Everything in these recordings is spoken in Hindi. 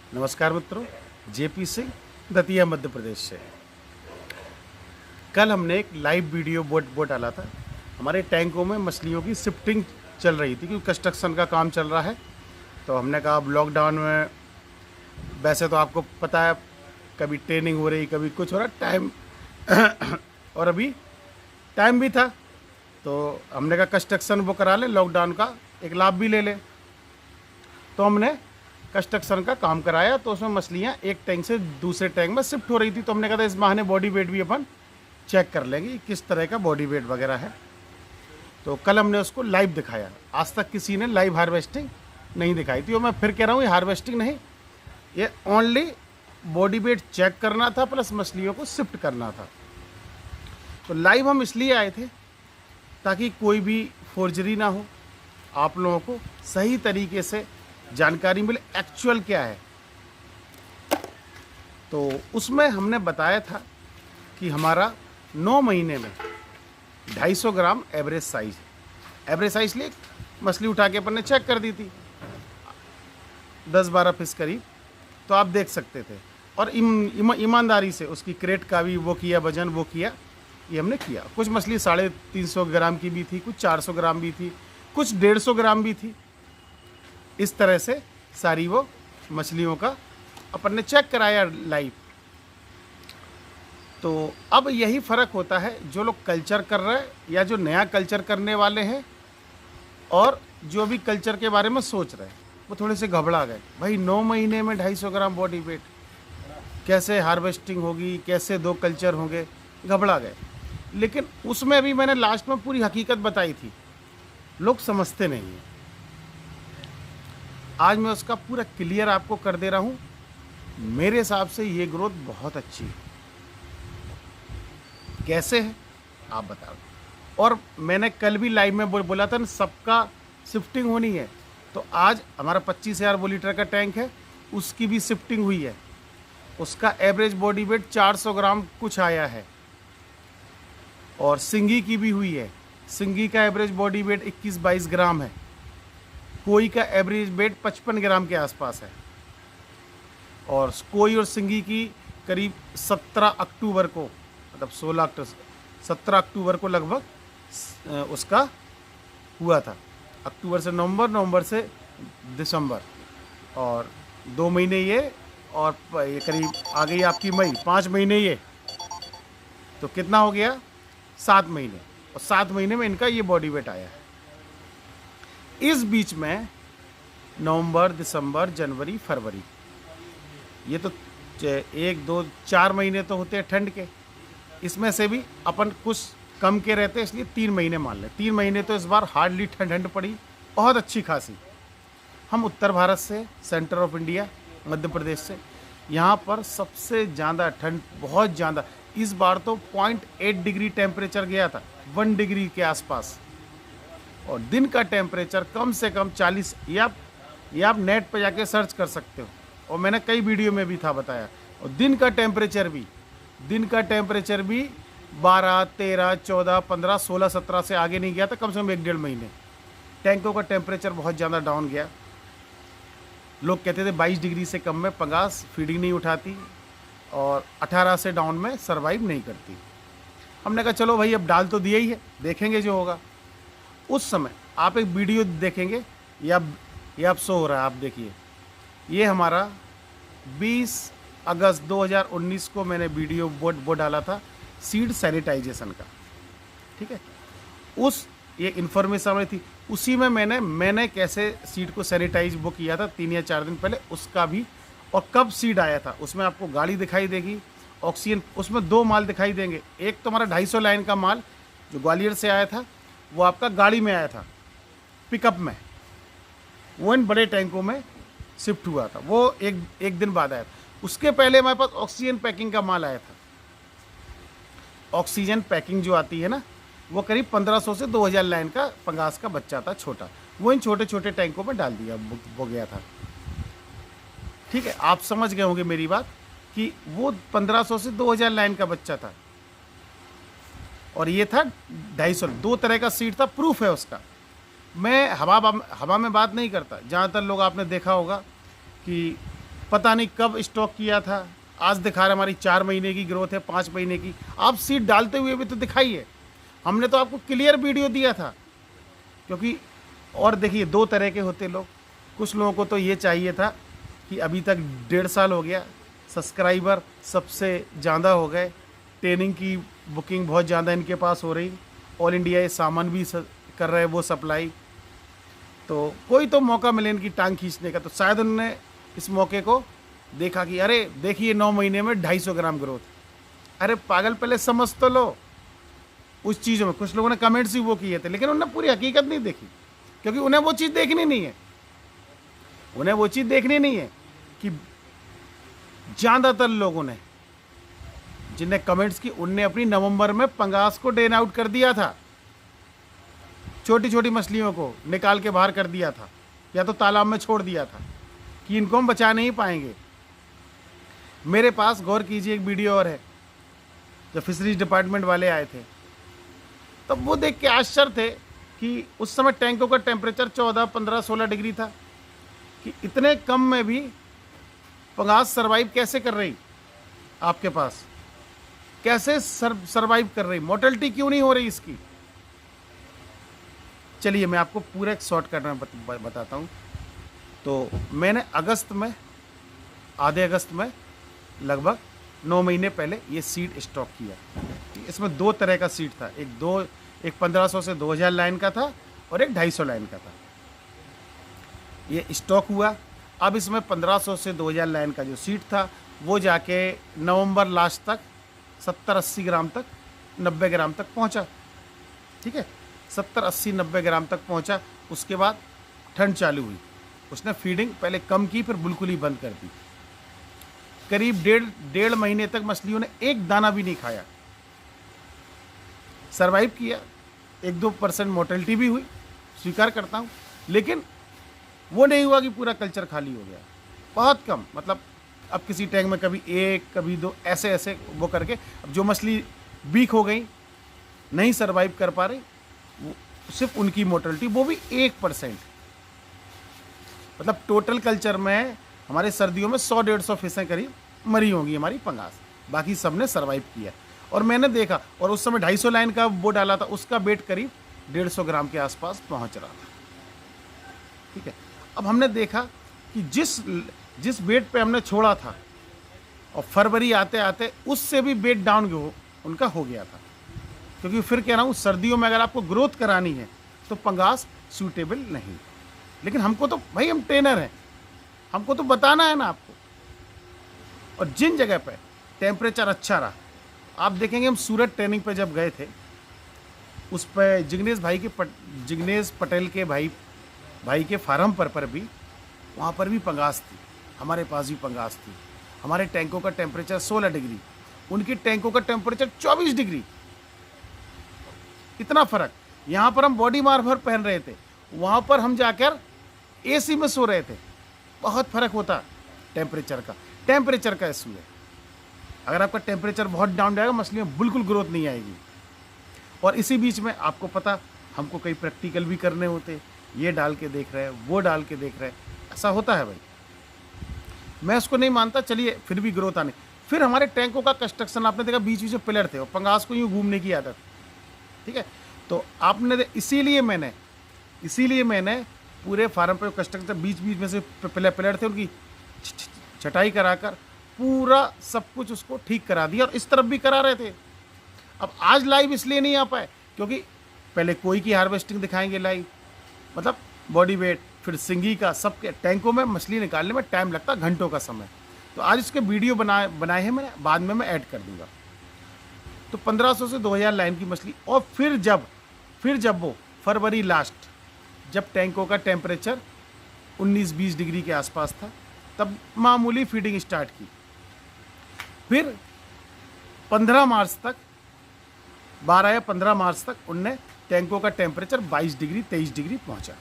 नमस्कार मित्रों, जेपी सिंह दतिया मध्य प्रदेश से। कल हमने एक लाइव वीडियो बोट डाला था। हमारे टैंकों में मछलियों की शिफ्टिंग चल रही थी क्योंकि कंस्ट्रक्शन का काम चल रहा है। तो हमने कहा अब लॉकडाउन में वैसे तो आपको पता है कभी ट्रेनिंग हो रही, कभी कुछ हो रहा टाइम और अभी टाइम भी था, तो हमने कहा कंस्ट्रक्शन वो करा ले, लॉकडाउन का एक लाभ भी ले ले। तो हमने कंस्ट्रक्शन का काम कराया, तो उसमें मछलियाँ एक टैंक से दूसरे टैंक में शिफ्ट हो रही थी। तो हमने कहा था इस बहाने बॉडी वेट भी अपन चेक कर लेंगे कि किस तरह का बॉडी वेट वगैरह है। तो कल हमने उसको लाइव दिखाया। आज तक किसी ने लाइव हार्वेस्टिंग नहीं दिखाई थी, और मैं फिर कह रहा हूँ ये हार्वेस्टिंग नहीं, ये ओनली बॉडी वेट चेक करना था प्लस मछलियों को शिफ्ट करना था। तो लाइव हम इसलिए आए थे ताकि कोई भी फोर्जरी ना हो, आप लोगों को सही तरीके से जानकारी मिले एक्चुअल क्या है। तो उसमें हमने बताया था कि हमारा 9 महीने में 250 ग्राम एवरेज साइज लिए मछली उठा के अपन ने चेक कर दी थी 10-12 पीस करीब। तो आप देख सकते थे, और ईमानदारी से उसकी क्रेट का भी वो किया, वजन वो किया, ये हमने किया। कुछ मछली 350 ग्राम की भी थी, कुछ 400 ग्राम भी थी, कुछ 150 ग्राम भी थी। इस तरह से सारी वो मछलियों का अपन ने चेक कराया लाइव। तो अब यही फ़र्क होता है, जो लोग कल्चर कर रहे हैं या जो नया कल्चर करने वाले हैं और जो भी कल्चर के बारे में सोच रहे हैं, वो थोड़े से घबरा गए। भाई 9 महीने में 250 ग्राम बॉडी वेट, कैसे हार्वेस्टिंग होगी, कैसे 2 कल्चर होंगे, घबरा गए। लेकिन उसमें भी मैंने लास्ट में पूरी हकीकत बताई थी, लोग समझते नहीं हैं। आज मैं उसका पूरा क्लियर आपको कर दे रहा हूँ। मेरे हिसाब से ये ग्रोथ बहुत अच्छी है। कैसे है आप बताओ। और मैंने कल भी लाइव में बोला था ना, सबका शिफ्टिंग होनी है। तो आज हमारा 25,000 लीटर का टैंक है, उसकी भी शिफ्टिंग हुई है। उसका एवरेज बॉडी वेट 400 ग्राम कुछ आया है, और सिंगी की भी हुई है। सिंगी का एवरेज बॉडी वेट 21-22 ग्राम है। कोई का एवरेज वेट 55 ग्राम के आसपास है, और कोई और सिंगी की करीब 17 अक्टूबर को, मतलब 17 अक्टूबर को लगभग उसका हुआ था। अक्टूबर से नवंबर, नवंबर से दिसंबर, और 2 महीने ये, और ये करीब आ गई आपकी मई, 5 महीने ये, तो कितना हो गया 7 महीने। और 7 महीने में इनका ये बॉडी वेट आया है। इस बीच में नवंबर, दिसंबर, जनवरी, फरवरी, ये तो 1, 2, 4 महीने तो होते हैं ठंड के। इसमें से भी अपन कुछ कम के रहते हैं, इसलिए 3 महीने मान लें। 3 महीने तो इस बार हार्डली ठंड पड़ी, बहुत अच्छी खासी। हम उत्तर भारत से, centre of India Madhya Pradesh से, यहाँ पर सबसे ज़्यादा ठंड, बहुत ज़्यादा। इस बार तो 0.8 डिग्री टेम्परेचर गया था, 1 डिग्री के आसपास। और दिन का टेम्परेचर कम से कम 40, ये आप नेट पर जाके सर्च कर सकते हो, और मैंने कई वीडियो में भी था बताया। और दिन का टेम्परेचर भी 12, 13, 14, 15, 16, 17 से आगे नहीं गया था, कम से कम 1-1.5 महीने। टैंकों का टेम्परेचर बहुत ज़्यादा डाउन गया। लोग कहते थे 22 डिग्री से कम में पंगास फीडिंग नहीं उठाती, और 18 से डाउन में सर्वाइव नहीं करती। हमने कहा चलो भाई अब डाल तो दिया ही है, देखेंगे जो होगा। उस समय आप एक वीडियो देखेंगे, ये आप शो हो रहा है, आप देखिए। ये हमारा 20 अगस्त 2019 को मैंने वीडियो वो डाला था सीड सैनिटाइजेशन का, ठीक है। ये इन्फॉर्मेशन वाली थी, उसी में मैंने कैसे सीड को सैनिटाइज वो किया था 3 या 4 दिन पहले, उसका भी। और कब सीड आया था उसमें आपको गाड़ी दिखाई देगी, ऑक्सीजन, उसमें 2 माल दिखाई देंगे। एक तो हमारा 250 लाइन का माल जो ग्वालियर से आया था, वो आपका गाड़ी में आया था, पिकअप में, वो इन बड़े टैंकों में शिफ्ट हुआ था, वो एक दिन बाद आया था। उसके पहले हमारे पास ऑक्सीजन पैकिंग का माल आया था। ऑक्सीजन पैकिंग जो आती है ना, वो करीब 1500 से 2000 लाइन का पंगास का बच्चा था, छोटा। वो इन छोटे छोटे टैंकों में डाल दिया वो गया था, ठीक है। आप समझ गए होंगे मेरी बात कि वो 1500 से 2000 लाइन का बच्चा था, और ये था 250। 2 तरह का सीड था, प्रूफ है उसका। मैं हवा में बात नहीं करता। ज़्यादातर लोग आपने देखा होगा कि पता नहीं कब स्टॉक किया था, आज दिखा रहा है हमारी 4 महीने की ग्रोथ है, 5 महीने की। आप सीड डालते हुए भी तो दिखाइए। हमने तो आपको क्लियर वीडियो दिया था, क्योंकि और देखिए 2 तरह के होते लोग। कुछ लोगों को तो ये चाहिए था कि अभी तक 1.5 साल हो गया, सब्सक्राइबर सबसे ज़्यादा हो गए, ट्रेनिंग की बुकिंग बहुत ज़्यादा इनके पास हो रही, ऑल इंडिया ये सामान भी कर रहे हैं वो सप्लाई, तो कोई तो मौका मिले इनकी टांग खींचने का। तो शायद उन्होंने इस मौके को देखा कि अरे देखिए 9 महीने में 250 ग्राम ग्रोथ। अरे पागल, पहले समझ तो लो उस चीज़ों में। कुछ लोगों ने कमेंट्स ही वो किए थे, लेकिन उन्होंने पूरी हकीकत नहीं देखी, क्योंकि उन्हें वो चीज़ देखनी नहीं है। उन्हें वो चीज़ देखनी नहीं है कि ज़्यादातर लोगों ने जिनने कमेंट्स की, उनने अपनी नवंबर में पंगास को ड्रेन आउट कर दिया था, छोटी छोटी मछलियों को निकाल के बाहर कर दिया था, या तो तालाब में छोड़ दिया था कि इनको हम बचा नहीं पाएंगे। मेरे पास गौर कीजिए एक वीडियो और है, जब फिशरीज डिपार्टमेंट वाले आए थे, तब वो देख के आश्चर्य थे कि उस समय टैंकों का टेम्परेचर 14, 15, 16 डिग्री था, कि इतने कम में भी पंगास सरवाइव कैसे कर रही आपके पास, कैसे सरवाइव कर रही, मोर्टेलिटी क्यों नहीं हो रही इसकी। चलिए मैं आपको पूरा एक शॉर्टकट में बताता हूँ। तो मैंने अगस्त में, आधे अगस्त में, लगभग 9 महीने पहले ये सीड स्टॉक किया। इसमें 2 तरह का सीड था, एक 1500 से 2000 लाइन का था और एक 250 लाइन का था। ये स्टॉक हुआ। अब इसमें 1500 से 2000 लाइन का जो सीड था वो जाके नवंबर लास्ट तक 70-80 ग्राम तक, 90 ग्राम तक पहुंचा। ठीक है, 70-80-90 ग्राम तक पहुंचा। उसके बाद ठंड चालू हुई, उसने फीडिंग पहले कम की, फिर बिल्कुल ही बंद कर दी। करीब डेढ़ महीने तक मछलियों ने एक दाना भी नहीं खाया, सरवाइव किया। 1-2% मोर्टेलिटी भी हुई, स्वीकार करता हूँ, लेकिन वो नहीं हुआ कि पूरा कल्चर खाली हो गया। बहुत कम, मतलब अब किसी टैंक में कभी 1, कभी 2, ऐसे ऐसे वो करके, अब जो मछली वीक हो गई, नहीं सरवाइव कर पा रही, वो सिर्फ उनकी मोर्टेलिटी, वो भी 1%। मतलब टोटल कल्चर में हमारे सर्दियों में 100-150 फिशें करीब मरी होंगी हमारी पंगास, बाकी सब ने सर्वाइव किया। और मैंने देखा, और उस समय 250 लाइन का वो डाला था, उसका वेट करीब 150 ग्राम के आसपास पहुंच रहा था। ठीक है, अब हमने देखा कि जिस वेट पे हमने छोड़ा था, और फरवरी आते आते उससे भी वेट डाउन उनका हो गया था। क्योंकि फिर कह रहा हूँ, सर्दियों में अगर आपको ग्रोथ करानी है तो पंगास सूटेबल नहीं। लेकिन हमको तो भाई, हम ट्रेनर हैं, हमको तो बताना है ना आपको। और जिन जगह पे टेम्परेचर अच्छा रहा, आप देखेंगे, हम सूरत ट्रेनिंग पे जब गए थे, उस पर जिग्नेश पटेल के भाई के फार्म पर भी, वहाँ पर भी पंगास थी, हमारे पास भी पंगास थी। हमारे टैंकों का टेम्परेचर 16 डिग्री, उनकी टैंकों का टेम्परेचर 24 डिग्री। इतना फर्क। यहाँ पर हम बॉडी मार्फर पहन रहे थे, वहाँ पर हम जाकर एसी में सो रहे थे। बहुत फर्क होता टेम्परेचर का इशू है। अगर आपका टेम्परेचर बहुत डाउन जाएगा, मछली में बिल्कुल ग्रोथ नहीं आएगी। और इसी बीच में आपको पता, हमको कई प्रैक्टिकल भी करने होते, ये डाल के देख रहे हैं, वो डाल के देख रहे हैं, ऐसा होता है भाई। मैं उसको नहीं मानता, चलिए फिर भी ग्रोथ आने। फिर हमारे टैंकों का कंस्ट्रक्शन आपने देखा, बीच बीच में पिलर थे और पंगास को यूँ घूमने की आदत। ठीक है, तो आपने इसीलिए मैंने पूरे फार्म पे कंस्ट्रक्शन बीच बीच में से पिलर थे, उनकी छटाई कराकर पूरा सब कुछ उसको ठीक करा दिया। और इस तरफ भी करा रहे थे। अब आज लाइव इसलिए नहीं आ पाए क्योंकि पहले कोई की हार्वेस्टिंग दिखाएंगे लाइव, मतलब बॉडी वेट, फिर सिंगी का, सबके टैंकों में मछली निकालने में टाइम लगता, घंटों का समय। तो आज इसके वीडियो बनाए हैं मैंने, बाद में मैं ऐड कर दूंगा। तो 1500 से 2000 लाइन की मछली। और फिर जब वो फरवरी लास्ट, जब टैंकों का टेम्परेचर 19-20 डिग्री के आसपास था, तब मामूली फीडिंग स्टार्ट की। फिर 15 मार्च तक, 12 या 15 मार्च तक उनने टैंकों का टेम्परेचर 22 डिग्री 23 डिग्री पहुंचा।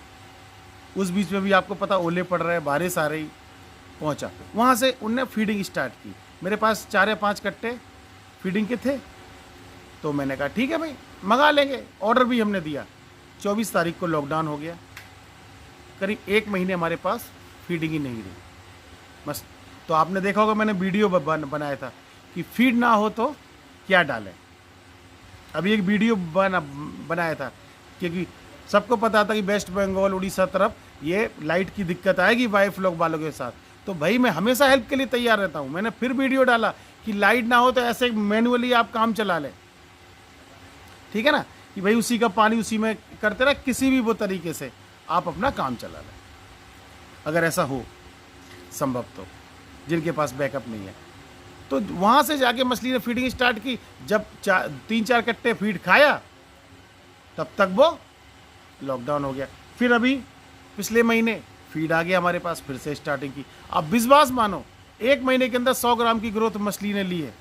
उस बीच में भी आपको पता, ओले पड़ रहे, बारिश आ रही, पहुंचा। वहाँ से उनने फीडिंग स्टार्ट की। मेरे पास 4 या 5 कट्टे फीडिंग के थे, तो मैंने कहा ठीक है भाई, मंगा लेंगे। ऑर्डर भी हमने दिया। 24 तारीख को लॉकडाउन हो गया। करीब 1 महीने हमारे पास फीडिंग ही नहीं रही। बस तो आपने देखा होगा मैंने वीडियो बनाया था कि फीड ना हो तो क्या डालें। अभी एक वीडियो बनाया था क्योंकि सबको पता था कि वेस्ट बंगाल उड़ीसा तरफ ये लाइट की दिक्कत आएगी बायोफ्लॉक वालों के साथ। तो भाई मैं हमेशा हेल्प के लिए तैयार रहता हूँ। मैंने फिर वीडियो डाला कि लाइट ना हो तो ऐसे मैनुअली आप काम चला लें, ठीक है ना, कि भाई उसी का पानी उसी में करते रहे, किसी भी वो तरीके से आप अपना काम चला लें अगर ऐसा हो संभव तो, जिनके पास बैकअप नहीं है। तो वहाँ से जाके मछली ने फीडिंग स्टार्ट की। जब 3-4 कट्टे फीड खाया तब तक वो लॉकडाउन हो गया। फिर अभी पिछले महीने फीड आ गया हमारे पास, फिर से स्टार्टिंग की। अब विश्वास मानो 1 महीने के अंदर 100 ग्राम की ग्रोथ मछली ने ली है,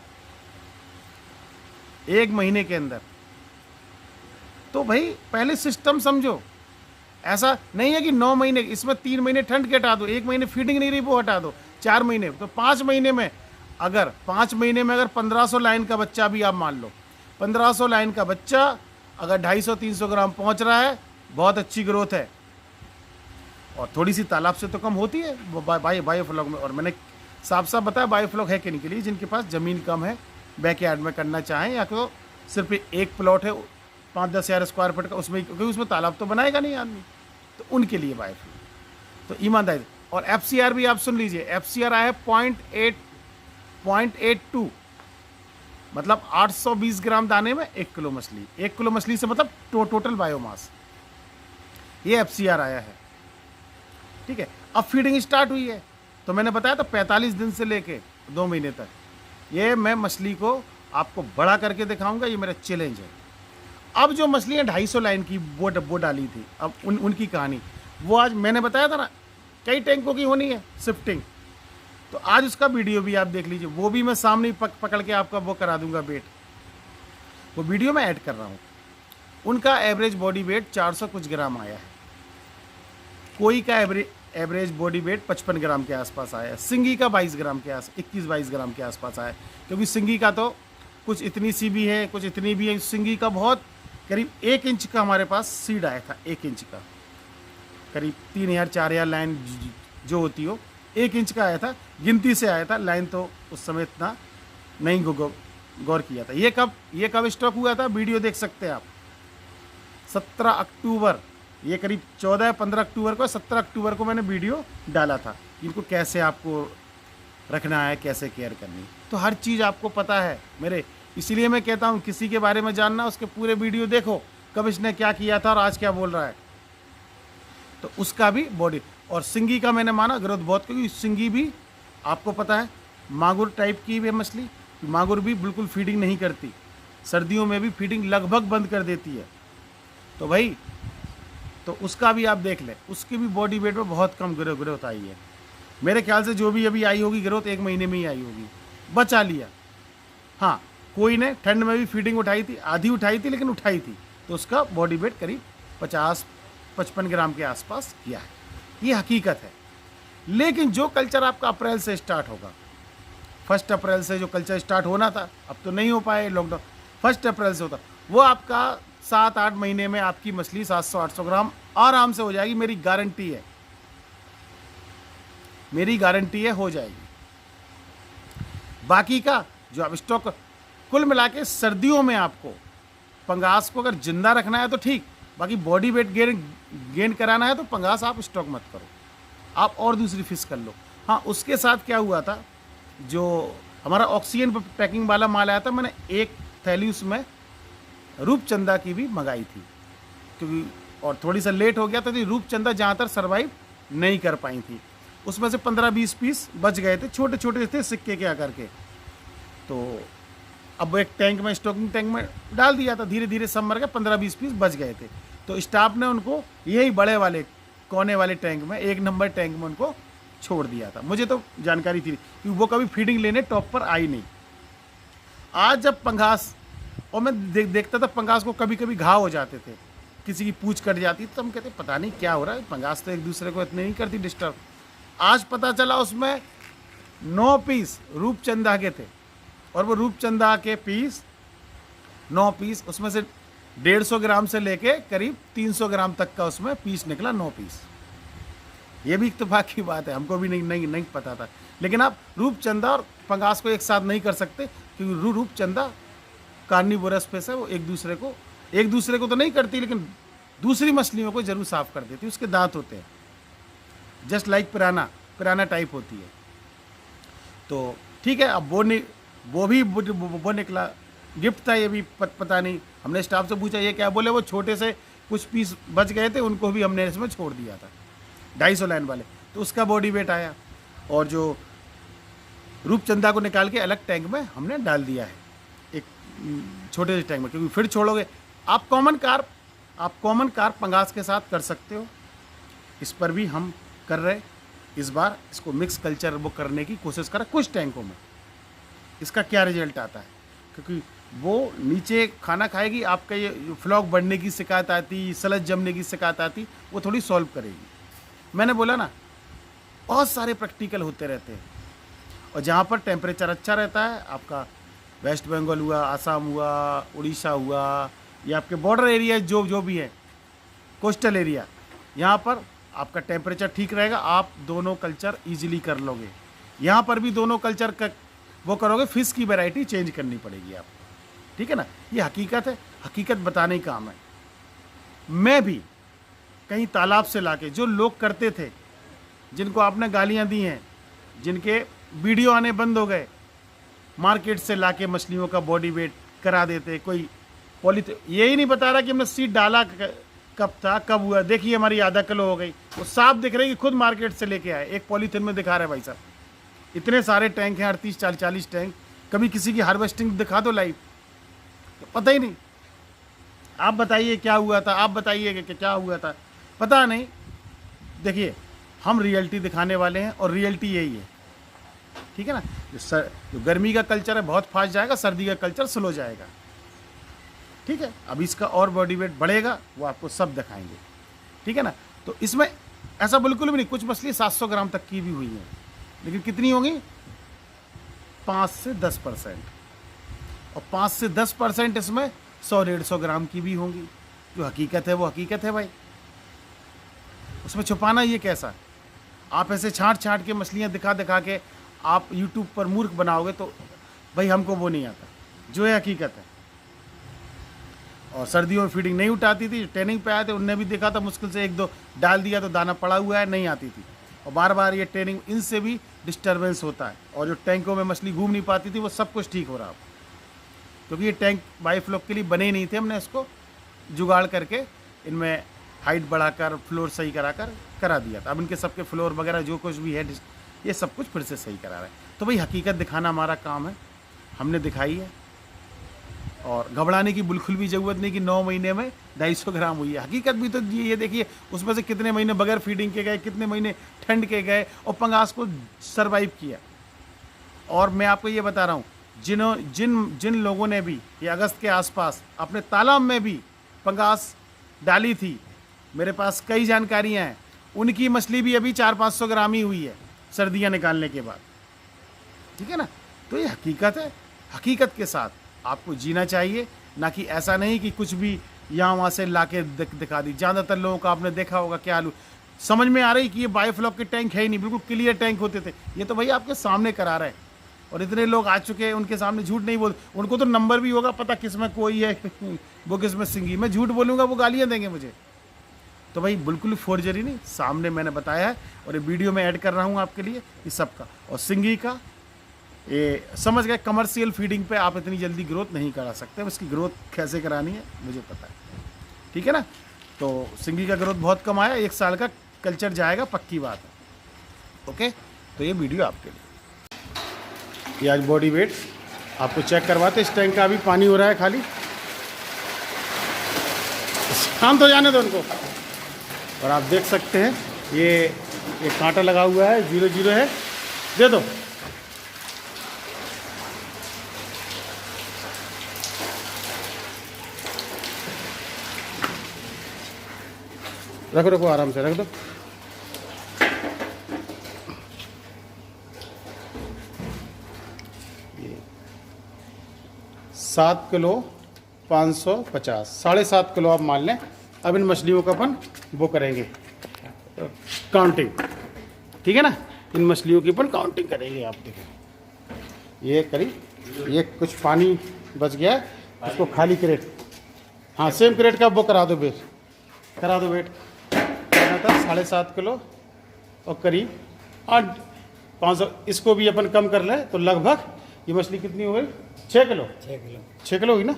1 महीने के अंदर। तो भाई पहले सिस्टम समझो। ऐसा नहीं है कि 9 महीने, इसमें 3 महीने ठंड के हटा दो, 1 महीने फीडिंग नहीं रही वो हटा दो, 4 महीने, तो 5 महीने में अगर 1500 लाइन का बच्चा भी आप मान लो, 1500 लाइन का बच्चा अगर 250-300 ग्राम पहुंच रहा है, बहुत अच्छी ग्रोथ है। और थोड़ी सी तालाब से तो कम होती है वो बायोफ्लॉक में। और मैंने साफ साफ बताया बायोफ्लॉक है कि नहीं के लिए, जिनके पास ज़मीन कम है, बैकयार्ड में करना चाहें, या तो सिर्फ एक प्लॉट है 5-10 हज़ार स्क्वायर फीट का, उसमें, क्योंकि उसमें तालाब तो बनाएगा नहीं आदमी, तो उनके लिए बायोफ्लॉक। तो ईमानदारी। और FCR भी आप सुन लीजिए, FCR आया है 0.82, मतलब 820 ग्राम दाने में 1 किलो मछली। 1 किलो मछली से मतलब टोटल बायोमास, ये FCR आया है, ठीक है। अब फीडिंग स्टार्ट हुई है, तो मैंने बताया था 45 दिन से लेके 2 महीने तक ये मैं मछली को आपको बड़ा करके दिखाऊंगा, ये मेरा चैलेंज है। अब जो मछलियाँ 250 लाइन की वो डाली थी, अब उनकी कहानी वो आज मैंने बताया था ना, कई टैंकों की होनी है शिफ्टिंग, तो आज उसका वीडियो भी आप देख लीजिए। वो भी मैं सामने पकड़ के आपका वो करा दूंगा वेट, वो वीडियो में ऐड कर रहा हूँ। उनका एवरेज बॉडी वेट 400 कुछ ग्राम आया है, कोई का एवरेज बॉडी वेट 55 ग्राम के आसपास आया है, सिंगी का 22 ग्राम के 21-22 ग्राम के आसपास आया है। क्योंकि सिंगी का तो कुछ इतनी सी भी है, कुछ इतनी भी है। सिंगी का बहुत करीब 1 इंच का हमारे पास सीड आया था, 1 इंच का, करीब 3000-4000 लाइन जो होती हो, 1 इंच का आया था, गिनती से आया था। लाइन तो उस समय इतना नहीं गौर किया था। ये कब स्टॉक हुआ था, वीडियो देख सकते हैं आप, 17 अक्टूबर, ये करीब 14-15 अक्टूबर को, 17 अक्टूबर को मैंने वीडियो डाला था, इनको कैसे आपको रखना है, कैसे केयर करनी है। तो हर चीज़ आपको पता है मेरे, इसीलिए मैं कहता हूँ किसी के बारे में जानना, उसके पूरे वीडियो देखो, कब इसने क्या किया था और आज क्या बोल रहा है, तो उसका भी बॉडी। और सिंगी का मैंने माना ग्रोथ बहुत, क्योंकि सिंगी भी आपको पता है मांगुर टाइप की भी मछली, मांगुर भी बिल्कुल फीडिंग नहीं करती, सर्दियों में भी फीडिंग लगभग बंद कर देती है। तो भाई तो उसका भी आप देख लें, उसकी भी बॉडी वेट में बहुत कम ग्रोथ आई है। मेरे ख्याल से जो भी अभी आई होगी ग्रोथ 1 महीने में ही आई होगी, बचा लिया। हाँ, कोई ने ठंड में भी फीडिंग उठाई थी, आधी उठाई थी लेकिन उठाई थी, तो उसका बॉडी वेट करीब 50-55 ग्राम के आसपास किया है। ये हकीकत है। लेकिन जो कल्चर आपका अप्रैल से स्टार्ट होगा, 1 अप्रैल से जो कल्चर स्टार्ट होना था, अब तो नहीं हो पाए लॉकडाउन, 1 अप्रैल से होता, वो आपका 7-8 महीने में आपकी मछली 700-800 ग्राम आराम से हो जाएगी। मेरी गारंटी है, मेरी गारंटी है, हो जाएगी। बाकी का जो आप स्टॉक कुल मिला के सर्दियों में आपको पंगास को अगर जिंदा रखना है तो ठीक, बाकी बॉडी वेट गेन कराना है तो पंगास आप स्टॉक मत करो, आप और दूसरी फिश कर लो। हाँ, उसके साथ क्या हुआ था, जो हमारा ऑक्सीजन पैकिंग वाला माल आया था, मैंने एक थैली उसमें रूपचंदा की भी मंगाई थी, क्योंकि और थोड़ी सा लेट हो गया था, तो रूपचंदा ज़्यादातर सर्वाइव नहीं कर पाई थी। उसमें से 15-20 पीस बच गए थे, छोटे छोटे थे सिक्के के आकर के। तो अब एक टैंक में, स्टॉकिंग टैंक में डाल दिया था, धीरे धीरे सब मर गए, 15-20 पीस बच गए थे। तो स्टाफ ने उनको यही बड़े वाले कोने वाले टैंक में, 1 नंबर टैंक में उनको छोड़ दिया था। मुझे तो जानकारी थी कि वो कभी फीडिंग लेने टॉप पर आई नहीं। आज जब पंगास, और मैं देखता था पंगास को कभी कभी घाव हो जाते थे, किसी की पूंछ कट जाती, तो हम कहते पता नहीं क्या हो रहा है, पंगास तो एक दूसरे को इतने नहीं करती डिस्टर्ब। आज पता चला उसमें 9 पीस रूपचंदा के थे, और वो रूपचंदा के पीस 9 पीस, उसमें से 150 ग्राम से लेके करीब 300 ग्राम तक का उसमें पीस निकला, 9 पीस। ये भी इत्तेफाक की बात है, हमको भी नहीं पता था। लेकिन आप रूपचंदा और पंगास को एक साथ नहीं कर सकते, क्योंकि रूपचंदा कार्निवोरस फिश है, वो एक दूसरे को तो नहीं करती, लेकिन दूसरी मछलियों को जरूर साफ कर देती है। उसके दांत होते हैं, जस्ट लाइक पिराना टाइप होती है। तो ठीक है, अब वो निकला, गिफ्ट था ये भी, पता नहीं, हमने स्टाफ से पूछा ये क्या, बोले वो छोटे से कुछ पीस बच गए थे, उनको भी हमने इसमें छोड़ दिया था, 250 लाइन वाले, तो उसका बॉडी वेट आया। और जो रूपचंदा को निकाल के अलग टैंक में हमने डाल दिया है, एक छोटे से टैंक में, क्योंकि फिर छोड़ोगे आप कॉमन कार्प पंगास के साथ कर सकते हो। इस पर भी हम कर रहे, इस बार इसको मिक्स कल्चर वो करने की कोशिश करें कुछ टैंकों में। इसका क्या रिजल्ट आता है, क्योंकि वो नीचे खाना खाएगी, आपका ये फ्लॉक बढ़ने की शिकायत आती, सलज जमने की शिकायत आती, वो थोड़ी सॉल्व करेगी। मैंने बोला ना, बहुत सारे प्रैक्टिकल होते रहते हैं। और जहाँ पर टेम्परेचर अच्छा रहता है, आपका वेस्ट बंगाल हुआ, आसाम हुआ, उड़ीसा हुआ, या आपके बॉर्डर एरिया जो भी है, कोस्टल एरिया, यहाँ पर आपका टेम्परेचर ठीक रहेगा, आप दोनों कल्चर इजीली कर लोगे। यहाँ पर भी दोनों कल्चर का वो करोगे, फिश की वैरायटी चेंज करनी पड़ेगी आपको, ठीक है ना। ये हकीकत है, हकीकत बताने का काम है। मैं भी कहीं तालाब से लाके, जो लोग करते थे, जिनको आपने गालियाँ दी हैं, जिनके वीडियो आने बंद हो गए, मार्केट से लाके मछलियों का बॉडी वेट करा देते, कोई यही नहीं बता रहा कि हमने सीड डाला कब था, कब हुआ, देखिए हमारी आधा किलो हो गई, वो साफ दिख रही कि खुद मार्केट से लेके आए, एक पॉलीथिन में दिखा रहे भाई साहब। इतने सारे टैंक हैं, 38-40 टैंक, कभी किसी की हार्वेस्टिंग दिखा दो लाइव, तो पता ही नहीं। आप बताइए क्या हुआ था, आप बताइए कि क्या हुआ था, पता नहीं। देखिए, हम रियलिटी दिखाने वाले हैं, और रियलिटी यही है, ठीक है ना। जो गर्मी का कल्चर है बहुत फास्ट जाएगा, सर्दी का कल्चर स्लो जाएगा, ठीक है। अब इसका और बॉडी वेट बढ़ेगा, वो आपको सब दिखाएंगे, ठीक है ना। तो इसमें ऐसा बिल्कुल भी नहीं, कुछ मछली 700 ग्राम तक की भी हुई है, लेकिन कितनी होंगी, 5 से 10%, और 5 से 10% इसमें 100-150 ग्राम की भी होंगी। जो हकीकत है वो हकीकत है भाई, उसमें छुपाना ये कैसा। आप ऐसे छांट के मछलियाँ दिखा के आप यूट्यूब पर मूर्ख बनाओगे, तो भाई हमको वो नहीं आता, जो है हकीकत है। और सर्दियों में फीडिंग नहीं उठाती थी, ट्रेनिंग पे आए थे, उनने भी देखा था, मुश्किल से 1-2 डाल दिया तो दाना पड़ा हुआ है, नहीं आती थी। और बार बार ये ट्रेनिंग, इनसे भी डिस्टर्बेंस होता है, और जो टैंकों में मछली घूम नहीं पाती थी, वो सब कुछ ठीक हो रहा है, क्योंकि ये टैंक बायोफ्लॉक के लिए बने ही नहीं थे। हमने इसको जुगाड़ करके इनमें हाइट बढ़ाकर, फ्लोर सही करा दिया था। अब इनके सबके फ्लोर वगैरह जो कुछ भी है, ये सब कुछ फिर से सही करा रहे हैं। तो भाई हकीकत दिखाना हमारा काम है, हमने दिखाई है, और घबराने की बिल्कुल भी ज़रूरत नहीं कि 9 महीने में 250 ग्राम हुई है। हकीकत भी तो ये देखिए, उसमें से कितने महीने बगैर फीडिंग के गए, कितने महीने ठंड के गए, और पंगास को सरवाइव किया। और मैं आपको ये बता रहा हूँ, जिन लोगों ने भी ये अगस्त के आसपास अपने तालाब में भी पंगास डाली थी, मेरे पास कई जानकारियाँ हैं, उनकी मछली भी अभी 400-500 ग्राम ही हुई है सर्दियाँ निकालने के बाद, ठीक है ना। तो ये हकीकत है, हकीकत के साथ आपको जीना चाहिए, ना कि ऐसा नहीं कि कुछ भी यहाँ वहाँ से ला के दिखा दी। ज़्यादातर लोगों का आपने देखा होगा क्या आलू समझ में आ रही कि ये बायोफ्लॉक के टैंक है ही नहीं, बिल्कुल क्लियर टैंक होते थे। ये तो भाई आपके सामने करा रहे हैं, और इतने लोग आ चुके हैं, उनके सामने झूठ नहीं बोल, उनको तो नंबर भी होगा पता किस में कोई है वो किस में सिंगी। मैं झूठ बोलूँगा वो गालियाँ देंगे मुझे। तो भाई बिल्कुल फोर्जरी नहीं, सामने मैंने बताया है, और ये वीडियो में ऐड कर रहा हूँ आपके लिए इस सब का। और सिंगी का ये समझ गए, कमर्शियल फीडिंग पे आप इतनी जल्दी ग्रोथ नहीं करा सकते, उसकी ग्रोथ कैसे करानी है मुझे पता है, ठीक है ना। तो सिंगी का ग्रोथ बहुत कम आया, 1 साल का कल्चर जाएगा, पक्की बात है। ओके, तो ये वीडियो आपके लिए। ये आज बॉडी वेट आपको चेक करवाते, इस टैंक का अभी पानी हो रहा है खाली, शांत हो जाने दो उनको। और आप देख सकते हैं ये कांटा लगा हुआ है, 0-0 है, दे दो। रखो आराम से रख दो। ये 7 किलो 550, 7.5 किलो आप मान लें। अब इन मछलियों का अपन वो करेंगे काउंटिंग, ठीक है ना। इन मछलियों की अपन काउंटिंग करेंगे। आप देखें ये करीब ये कुछ पानी बच गया है, उसको खाली क्रेट, हाँ सेम क्रेट का वो करा दो वेट, करा दो वेट। कहना था 7.5 किलो और करीब 500, इसको भी अपन कम कर लें तो लगभग ये मछली कितनी हो गई? 6 किलो। 6 किलो हुई ना?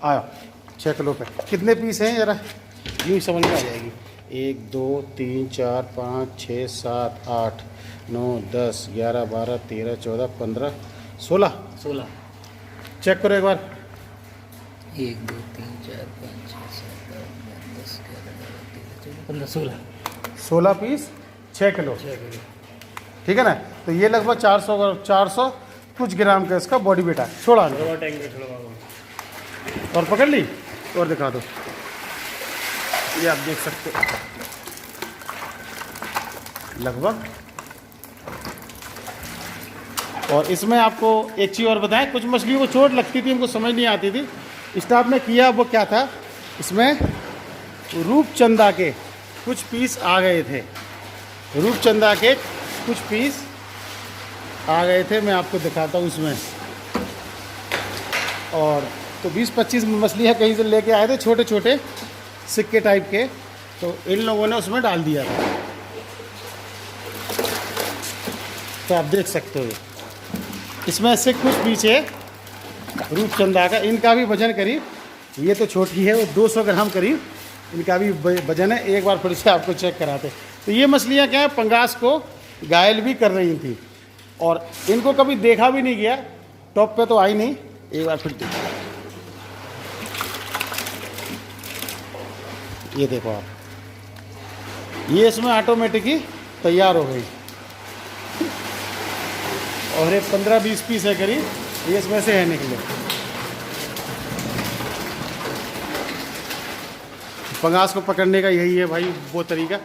आया 6 किलो पे कितने पीस हैं जरा यूँ समझ में आ जाएगी। 1 2 3 4 5 6 7 8 9 10 11 12 13 14 15 16 चेक करो एक बार। 1 2 3 4 5 6 7 8 9 10 11 12 13 14 15 16 पीस 6 किलो, ठीक है ना? तो ये लगभग 400 कुछ ग्राम का इसका बॉडी वेट है। छोड़ा और पकड़ ली और दिखा दो, ये आप देख सकते हो लगभग। और इसमें आपको एक चीज़ और बताएं, कुछ मछलियों को चोट लगती थी, हमको समझ नहीं आती थी। स्टाफ ने किया वो क्या था, इसमें रूपचंदा के कुछ पीस आ गए थे, रूपचंदा के कुछ पीस आ गए थे, मैं आपको दिखाता हूँ इसमें। और तो 20-25 मछलियाँ कहीं से लेके आए थे, छोटे छोटे सिक्के टाइप के, तो इन लोगों ने उसमें डाल दिया था। तो आप देख सकते हो इसमें से कुछ पीछे रूपचंदा का, इनका भी वजन करीब, ये तो छोटी है वो 200 ग्राम करीब इनका भी वजन है। एक बार फिर से आपको चेक कराते। तो ये मछलियाँ क्या है, पंगास को घायल भी कर रही थी और इनको कभी देखा भी नहीं गया, टॉप पे तो आई नहीं। एक बार फिर ये देखो आप, ये इसमें ऑटोमेटिक ही तैयार हो गई और ये 15-20 पीस है करीब, ये इसमें से है निकले। पंगास को पकड़ने का यही है भाई वो तरीका।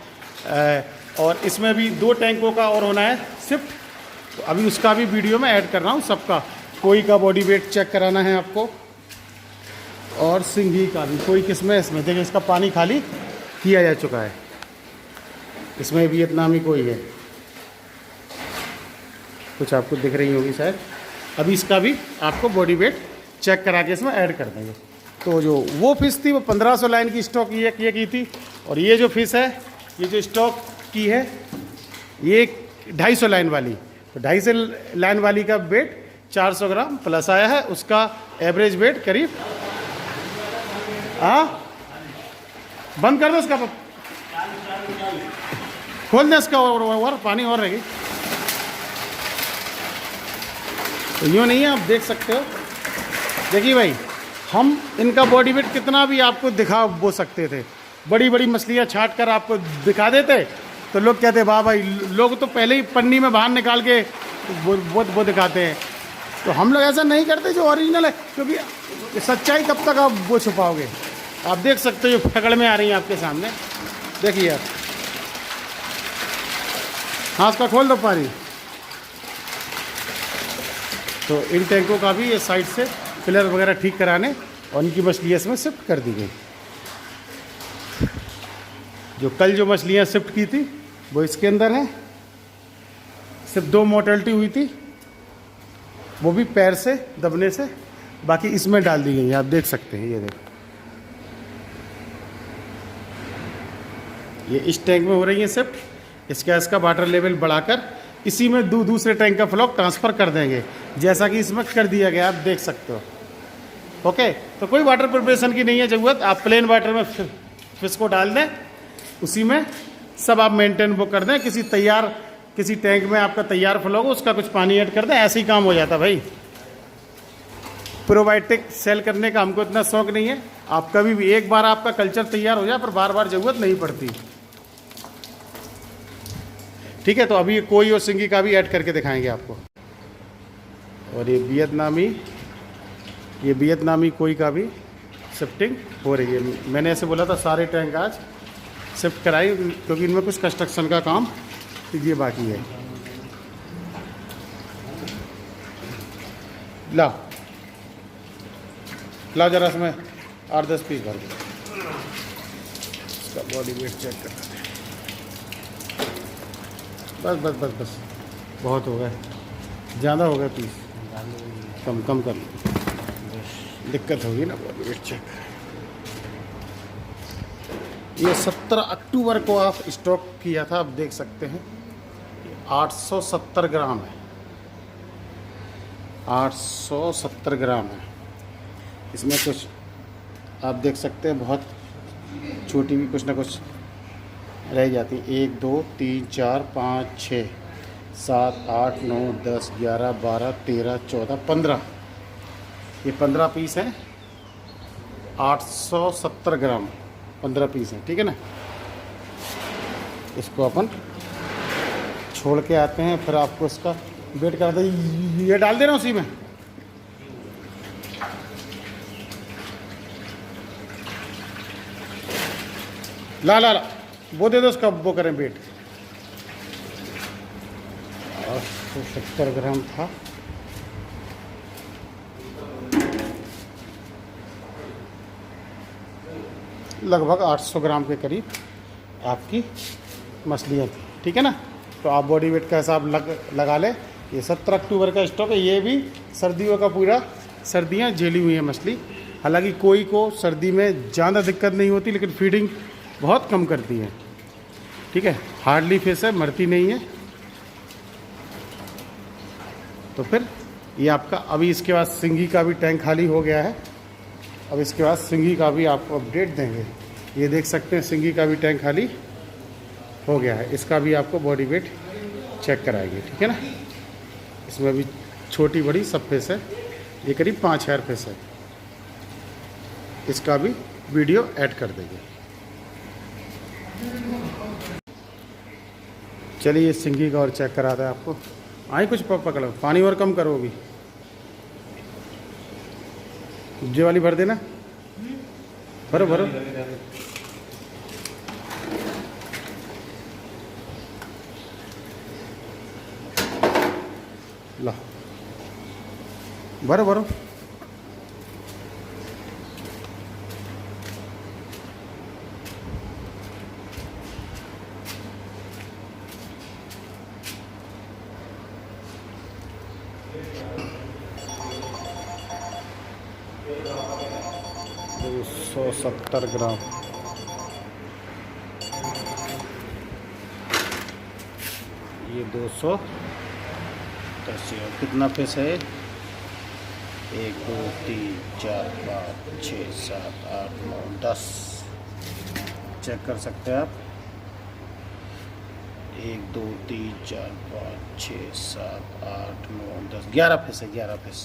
और इसमें भी 2 टैंकों का और होना है शिफ्ट, तो अभी उसका भी वीडियो में ऐड कर रहा हूँ सबका। कोई का बॉडी वेट चेक कराना है आपको और सिंघी का भी। कोई किस्में इसमें देखिए, इसका पानी खाली किया जा चुका है, इसमें वियतनामी कोई है, कुछ आपको दिख रही होगी शायद। अभी इसका भी आपको बॉडी वेट चेक करा के इसमें ऐड कर देंगे। तो जो वो फ़िश थी वो 1500 लाइन की स्टॉक ये की थी, और ये जो फ़िश है, ये जो स्टॉक की है ये 250 लाइन वाली। तो 250 लाइन वाली का वेट 400 ग्राम प्लस आया है, उसका एवरेज वेट करीब, बंद कर दो उसका, खोल दे इसका और पानी और रहेगी। तो यूँ नहीं है, आप देख सकते हो। देखिए भाई, हम इनका बॉडी वेट कितना भी आपको दिखा वो सकते थे, बड़ी बड़ी मछलियाँ छाट कर आपको दिखा देते, तो लोग कहते वाह भाई, लोग तो पहले ही पन्नी में बाहर निकाल के वो दिखाते हैं। तो हम लोग ऐसा नहीं करते जो ओरिजिनल है, क्योंकि सच्चाई कब तक आप वो छुपाओगे। आप देख सकते हो पकड़ में आ रही हैं आपके सामने, देखिए आप। हाँ, उसका खोल दो पानी। तो इन टैंकों का भी इस साइड से पिलर वगैरह ठीक कराने और इनकी मछलियाँ इसमें शिफ्ट कर दी गई। जो कल जो मछलियाँ शिफ्ट की थी वो इसके अंदर है, सिर्फ 2 मोर्टेलिटी हुई थी, वो भी पैर से दबने से, बाकी इसमें डाल दी गई है। आप देख सकते हैं, ये देखो, ये इस टैंक में हो रही है शिफ्ट। इसका वाटर लेवल बढ़ाकर इसी में दूसरे टैंक का फ्लो ट्रांसफ़र कर देंगे, जैसा कि इसमें कर दिया गया, आप देख सकते हो। ओके, तो कोई वाटर प्रिपरेशन की नहीं है ज़रूरत, आप प्लेन वाटर में फिश को डाल दें, उसी में सब आप मेंटेन वो कर दें। किसी टैंक में आपका तैयार फ्लो होगा, उसका कुछ पानी ऐड कर दें, ऐसे ही काम हो जाता भाई। प्रोबायोटिक सेल करने का हमको इतना शौक नहीं है। आप कभी भी एक बार आपका कल्चर तैयार हो जाए, पर बार बार ज़रूरत नहीं पड़ती। ठीक है, तो अभी कोई और सिंगी का भी ऐड करके दिखाएंगे आपको। और ये वियतनामी कोई का भी शिफ्टिंग हो रही है। मैंने ऐसे बोला था सारे टैंक आज शिफ्ट कराई, क्योंकि इनमें कुछ कंस्ट्रक्शन का काम ये बाकी है। लाओ जरा इसमें 8-10 पीस भर दो। इसका बॉडी वेट चेक करना है। बस बस बस बस बहुत हो गए, ज़्यादा हो गए पीस, कम कम कर लो, दिक्कत होगी ना बॉडी वेट चेक। ये 17 अक्टूबर को आप स्टॉक किया था, आप देख सकते हैं 870 ग्राम है, 870 ग्राम है। इसमें कुछ आप देख सकते हैं बहुत छोटी भी कुछ ना कुछ रह जाती है। 1 2 3 4 5 6 7 8 9 10 11 12 13 14 15, ये 15 पीस हैं, 870 ग्राम 15 पीस हैं, ठीक है ना। इसको अपन छोड़ के आते हैं, फिर आपको इसका वेट करते ये डाल देना उसी में। ला ला ला वो दे दो, उसका वो करें वेट। 870 ग्राम था, लगभग 800 ग्राम के करीब आपकी मछलियाँ थी, ठीक है ना। तो आप बॉडी वेट का हिसाब लगा लें। ये 17 अक्टूबर का स्टॉक है, ये भी सर्दियों का पूरा, सर्दियाँ झेली हुई है मछली। हालांकि कोई को सर्दी में ज़्यादा दिक्कत नहीं होती, लेकिन फीडिंग बहुत कम करती है, ठीक है। हार्डली फिश है, मरती नहीं है। तो फिर ये आपका, अभी इसके बाद सिंगी का भी टैंक खाली हो गया है, अब इसके बाद सिंगी का भी आपको अपडेट देंगे। ये देख सकते हैं सिंगी का भी टैंक खाली हो गया है, इसका भी आपको बॉडी वेट चेक कराएंगे, ठीक है ना। इसमें भी छोटी बड़ी सब फिश है, ये करीब 5000 फिश है, इसका भी वीडियो ऐड कर देंगे। चलिए ये सिंगी का और चेक कराता है आपको। आई कुछ पकड़ो, पानी और कम करो, अभी ये वाली भर देना, भरो भरो। ला भरो भरो। तो 170 ग्राम, ये 210। कितना फिश है? 1 2 3 4 5 6 7 8 9 10, चेक कर सकते हैं आप। 1 2 3 4 5 6 7 8 9 10 11 फिश है, 11 फिश।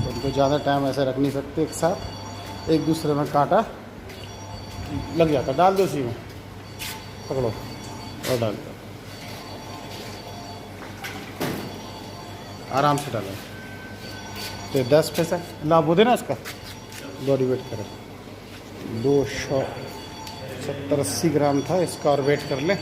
उनको ज़्यादा टाइम ऐसे रख नहीं सकते एक साथ, एक दूसरे में कांटा लग जाता। डाल दो उसी में, पकड़ो और डाल दो, आराम से डालो। तो 10 पैसा लाभ हो देना इसका, बॉडी वेट करें 270-80 ग्राम था इसका, और वेट कर लें।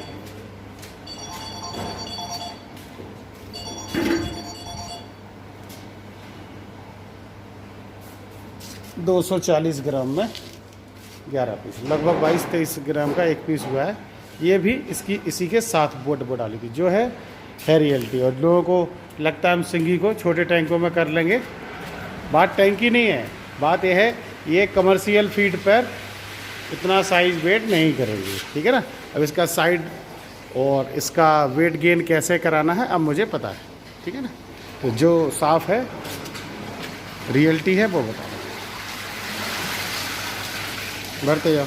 दो 240 ग्राम में 11 पीस, लगभग 22-23 ग्राम का एक पीस हुआ है। ये भी इसकी इसी के साथ बोट डाली थी, जो है रियलिटी। और लोगों को लगता है हम सिंगी को छोटे टैंकों में कर लेंगे, बात टैंक की नहीं है, बात यह है ये कमर्शियल फीड पर इतना साइज वेट नहीं करेंगे, ठीक है ना। अब इसका साइड और इसका वेट गेन कैसे कराना है अब मुझे पता है, ठीक है ना। तो जो साफ़ है रियलिटी है वो बता, भरते जाओ।